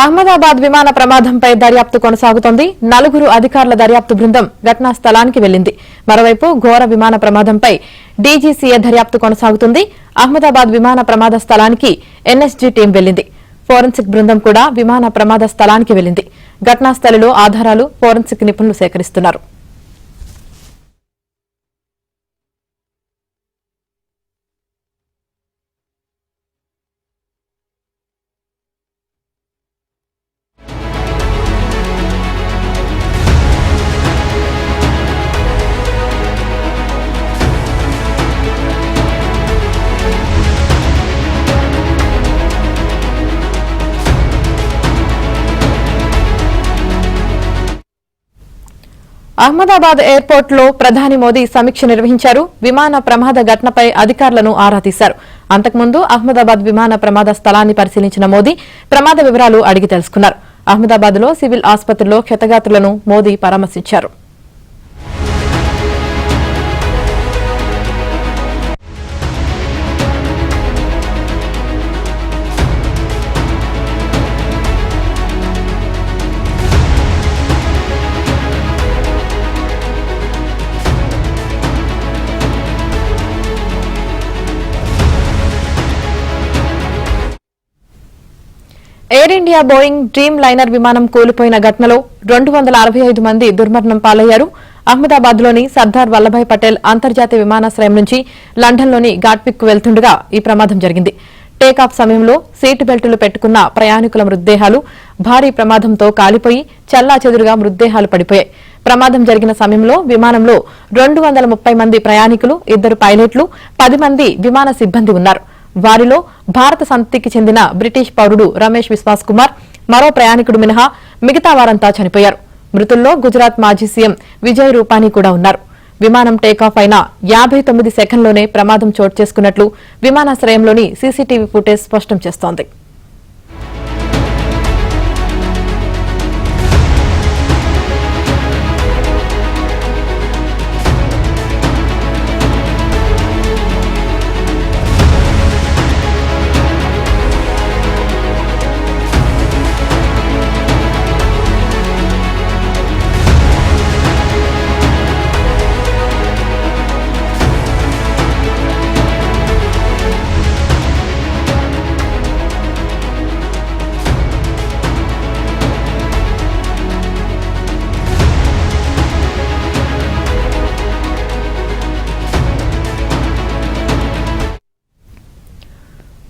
అహ్మదాబాద్ విమాన ప్రమాదంపై దర్యాప్తు కొనసాగుతోంది. నలుగురు అధికారుల దర్యాప్తు బృందం ఘటనా స్థలానికి వెళ్లింది. మరోవైపు ఘోర విమాన ప్రమాదంపై డీజీసీఏ దర్యాప్తు కొనసాగుతుంది. అహ్మదాబాద్ విమాన ప్రమాద స్థలానికి ఎన్ఎస్జీ టీం వెళ్లింది. ఫోరెన్సిక్ బృందం కూడా విమాన ప్రమాద స్థలానికి వెళ్లింది. ఘటనా స్థలిలో ఆధారాలు ఫోరెన్సిక్ నిపుణులు సేకరిస్తున్నారు. అహ్మదాబాద్ ఎయిర్పోర్ట్ లో ప్రధాని మోదీ సమీక్ష నిర్వహించారు. విమాన ప్రమాద ఘటనపై అధికారులను ఆరా తీశారు. అంతకుముందు అహ్మదాబాద్ విమాన ప్రమాద స్థలాన్ని పరిశీలించిన మోదీ ప్రమాద వివరాలు అడిగి తెలుసుకున్నారు. అహ్మదాబాద్ లో సివిల్ ఆసుపత్రిలో క్షతగాత్రులను మోదీ పరామర్శించారు. Air India Boeing dream liner విమానం కూలిపోయిన ఘటనలో 265 మంది దుర్మరణం పాలయ్యారు. అహ్మదాబాద్ లోని సర్దార్ వల్లభాయ్ పటేల్ అంతర్జాతీయ విమానాశ్రయం నుంచి లండన్లోని ఘాట్పిక్ కు వెళ్తుండగా ఈ ప్రమాదం జరిగింది. టేకాఫ్ సమయంలో సీటు బెల్టులు పెట్టుకున్న ప్రయాణికుల మృతదేహాలు భారీ ప్రమాదంతో కాలిపోయి చెల్లాచెదురుగా మృతదేహాలు పడిపోయాయి. ప్రమాదం జరిగిన సమయంలో విమానంలో 230 మంది ప్రయాణికులు, 2 పైలట్లు, 10 మంది విమాన సిబ్బంది ఉన్నారు. వారిలో భారత సంతతికి చెందిన బ్రిటిష్ పౌరుడు రమేష్ విశ్వాస్ కుమార్, మరో ప్రయాణికుడు మినహా మిగతా వారంతా చనిపోయారు. మృతుల్లో గుజరాత్ మాజీ సీఎం విజయ్ రూపానీ కూడా ఉన్నారు. విమానం టేకాఫ్ అయిన 59 సెకండ్లోనే ప్రమాదం చోటు చేసుకున్నట్లు విమానాశ్రయంలోని సీసీటీవీ ఫుటేజ్ స్పష్టం చేస్తోంది.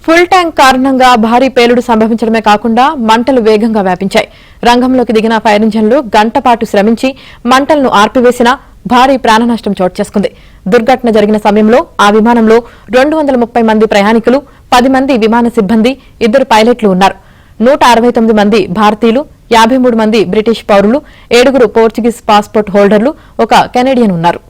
ఫుల్ ట్యాంక్ కారణంగా భారీ పేలుడు సంభవించడమే కాకుండా మంటలు వేగంగా వ్యాపించాయి. రంగంలోకి దిగిన ఫైర్ ఇంజన్లు గంటపాటు శ్రమించి మంటలను ఆర్పివేసినా భారీ ప్రాణ నష్టం చోటు చేసుకుంది. దుర్ఘటన జరిగిన సమయంలో ఆ విమానంలో 230 మంది ప్రయాణికులు, 10 మంది విమాన సిబ్బంది, 2 పైలట్లు ఉన్నారు. 169 మంది భారతీయులు, 53 మంది బ్రిటిష్ పౌరులు, 7 పోర్చుగీస్ పాస్పోర్ట్ హోల్డర్లు, 1 కెనడియన్ ఉన్నారు.